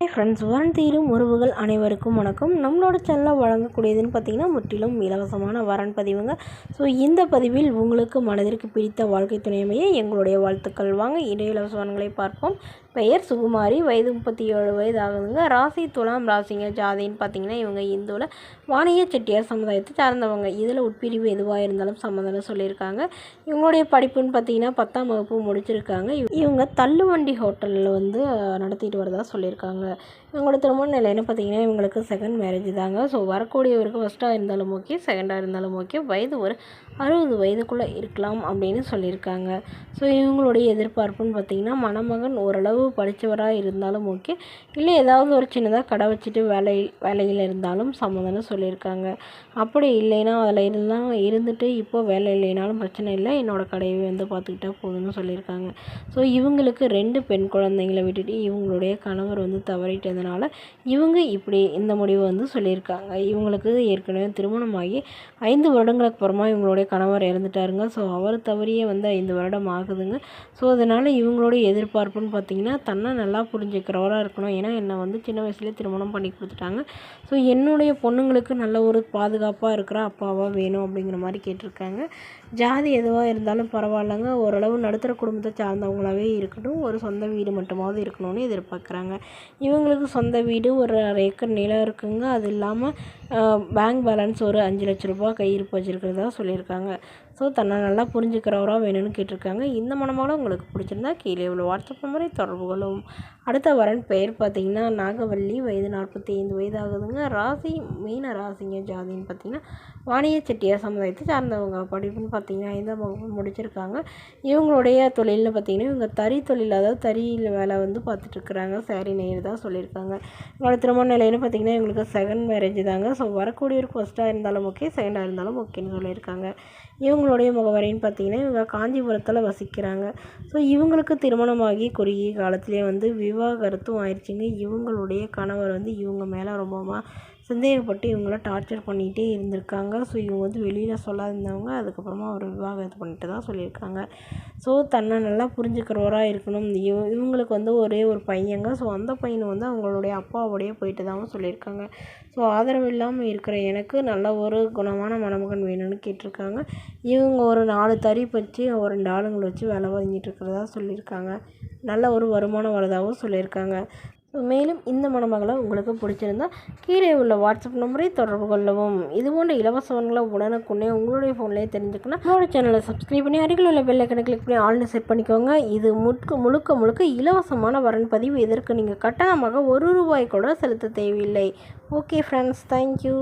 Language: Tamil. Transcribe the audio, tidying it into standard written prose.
ஹாய் ஃப்ரெண்ட்ஸ், வரன் தீரும் உறவுகள் அனைவருக்கும் வணக்கம். நம்மளோட சேனலில் வழங்கக்கூடியதுன்னு பார்த்திங்கன்னா முற்றிலும் இலவசமான வரன் பதிவுங்க. ஸோ இந்த பதிவில் உங்களுக்கு மனதிற்கு பிடித்த வாழ்க்கை துணையமைய எங்களுடைய வாழ்த்துக்கள். வாங்க இன்றைய இலவச வரன்களை பார்ப்போம். பெயர் சுகுமாரி, வயது 37 வயது ஆகுதுங்க. ராசி துலாம் ராசிங்க. ஜாதின்னு பார்த்திங்கன்னா இவங்க இந்துவில் வாணிய செட்டியார் சமுதாயத்தை சார்ந்தவங்க. இதில் உட்பிரிவு எதுவாக இருந்தாலும் சம்மந்தம் சொல்லியிருக்காங்க. இவங்களுடைய படிப்புன்னு பார்த்திங்கன்னா 10ஆம் வகுப்பு முடிச்சிருக்காங்க. இவங்க தள்ளுவண்டி ஹோட்டலில் நடத்திட்டு வரதா சொல்லியிருக்காங்க. இவங்களோட திருமண நிலைன்னு பார்த்திங்கன்னா இவங்களுக்கு செகண்ட் மேரேஜ் தாங்க. ஸோ வரக்கூடியவருக்கு ஃபஸ்ட்டாக இருந்தாலும் ஓகே, செகண்டாக இருந்தாலும் ஓகே, வயது ஒரு 60 வயதுக்குள்ளே இருக்கலாம் அப்படின்னு சொல்லியிருக்காங்க. ஸோ இவங்களுடைய எதிர்பார்ப்புன்னு பார்த்திங்கன்னா மணமகன் ஓரளவு படித்தவராக இருந்தாலும் ஓகே, இல்லை ஏதாவது ஒரு சின்னதாக கடை வச்சுட்டு வேலையில் இருந்தாலும் சம்மதம்னு சொல்லியிருக்காங்க. அப்படி இல்லைன்னா அதில் இருந்துட்டு இப்போ வேலை இல்லைனாலும் பிரச்சனை இல்லை, என்னோடய கடையை பார்த்துக்கிட்டா போதும்னு சொல்லியிருக்காங்க. ஸோ இவங்களுக்கு 2 பெண் குழந்தைங்களை விட்டுட்டு இவங்களுடைய கணவர் தவறிட்டதுனால இவங்க இப்படி இந்த முடிவு சொல்லியிருக்காங்க. இவங்களுக்கு ஏற்கனவே திருமணமாகி 5 வருடங்களுக்கு அப்புறமா இவங்களுடைய கணவர் இறந்துட்டாருங்க. ஸோ அவர் தவறியே 5 வருடம் ஆகுதுங்க. ஸோ அதனால் இவங்களுடைய எதிர்பார்ப்புன்னு பார்த்திங்கன்னா தன்னை நல்லா புரிஞ்சுக்கிறவராக இருக்கணும். ஏன்னா என்னை சின்ன வயசுலேயே திருமணம் பண்ணி கொடுத்துட்டாங்க. ஸோ என்னுடைய பொண்ணுங்களுக்கு நல்ல ஒரு பாதுகாப்பாக இருக்கிற அப்பாவாக வேணும் அப்படிங்கிற மாதிரி கேட்டிருக்காங்க. ஜாதி எதுவாக இருந்தாலும் பரவாயில்லைங்க, ஓரளவு நடுத்தர குடும்பத்தை சார்ந்தவங்களாகவே இருக்கட்டும், ஒரு சொந்த வீடு மட்டுமாவது இருக்கணும்னு எதிர்பார்க்குறாங்க. இவங்களுக்கு சொந்த வீடு, ஒரு 1/2 ஏக்கர் நிலம் இருக்குங்க. அது இல்லாமல் பேங்க் பேலன்ஸ் ஒரு 5 லட்ச ரூபா கையிருப்பு வச்சுருக்கிறதா சொல்லியிருக்காங்க. ஸோ தன்னை நல்லா புரிஞ்சுக்கிறவராக வேணும்னு கேட்டிருக்காங்க. இந்த மணமகளும் உங்களுக்கு பிடிச்சிருந்தா கீழே உள்ள வாட்ஸ்அப் நம்பரை தொடர்பு கொள்ளும். அடுத்த வரன் பெயர் பார்த்திங்கன்னா நாகவல்லி, வயது 45 வயது ஆகுதுங்க. ராசி மீன ராசிங்க. ஜாதின்னு பார்த்திங்கன்னா வாணிய செட்டியார் சமுதாயத்தை சார்ந்தவங்க. படிப்புன்னு பார்த்திங்கன்னா 5ஆம் வகுப்பு முடிச்சிருக்காங்க. இவங்களுடைய தொழில்னு பார்த்திங்கன்னா இவங்க தறி தொழில், அதாவது தறியில் வேலை பார்த்துட்ருக்குறாங்க. சேரீ நெய்யர் தான் சொல்லியிருக்காங்க. இவங்களோட திருமண நிலைன்னு பார்த்திங்கன்னா இவங்களுக்கு செகண்ட் மேரேஜ் தாங்க. ஸோ வரக்கூடியவருக்கு ஃபஸ்ட்டாக இருந்தாலும் ஓகே, செகண்டாக இருந்தாலும் ஓகேன்னு சொல்லியிருக்காங்க. இவங்களுடைய முகவரின்னு பார்த்திங்கன்னா இவங்க காஞ்சிபுரத்தில் வசிக்கிறாங்க. ஸோ இவங்களுக்கு திருமணமாகி குறுகிய காலத்திலே விவாகரத்தும் ஆயிடுச்சுங்க. இவங்களுடைய கணவர் இவங்க மேலே ரொம்ப சந்தேகப்பட்டு இவங்கள டார்ச்சர் பண்ணிகிட்டே இருந்திருக்காங்க. ஸோ இவங்க வெளியில் சொல்லாதிருந்தவங்க அதுக்கப்புறமா அவர் விவாகரத்து பண்ணிட்டு தான் சொல்லியிருக்காங்க. ஸோ தன்னை நல்லா புரிஞ்சுக்கிறவராக இருக்கணும். இவங்களுக்கு ஒரே ஒரு பையங்க. ஸோ அந்த பையனை அவங்களுடைய அப்பாவோடைய போயிட்டு தான் சொல்லியிருக்காங்க. ஸோ ஆதரவு இல்லாமல் இருக்கிற எனக்கு நல்ல ஒரு குணமான மணமகன் வேணும்னு கேட்டிருக்காங்க. இவங்க ஒரு 4 தறி வச்சு ஒரு 2 ஆளுங்களை வச்சு வேலை வாங்கிட்டு இருக்கிறதா சொல்லியிருக்காங்க. நல்ல ஒரு வருமானம் வரதாகவும் சொல்லியிருக்காங்க. மேலும் இந்த மணமகளை உங்களுக்கு பிடிச்சிருந்தா கீழே உள்ள வாட்ஸ்அப் நம்பரை தொடர்பு கொள்ளவும். இதுபோன்ற இலவசங்களை உடனுக்குன்னே உங்களுடைய ஃபோன்லேயே தெரிஞ்சுக்கணும். நம்மளோட சேனலை சப்ஸ்கிரைப் பண்ணி அருகில் உள்ள பெல் ஐக்கனை கிளிக் பண்ணி ஆல்னு செட் பண்ணிக்கோங்க. இது முழுக்க இலவசமான வரன் பதிவு. இதற்கு நீங்கள் கட்டணமாக 1 ரூபாய் கூட செலுத்த தேவையில்லை. Okay friends, thank you.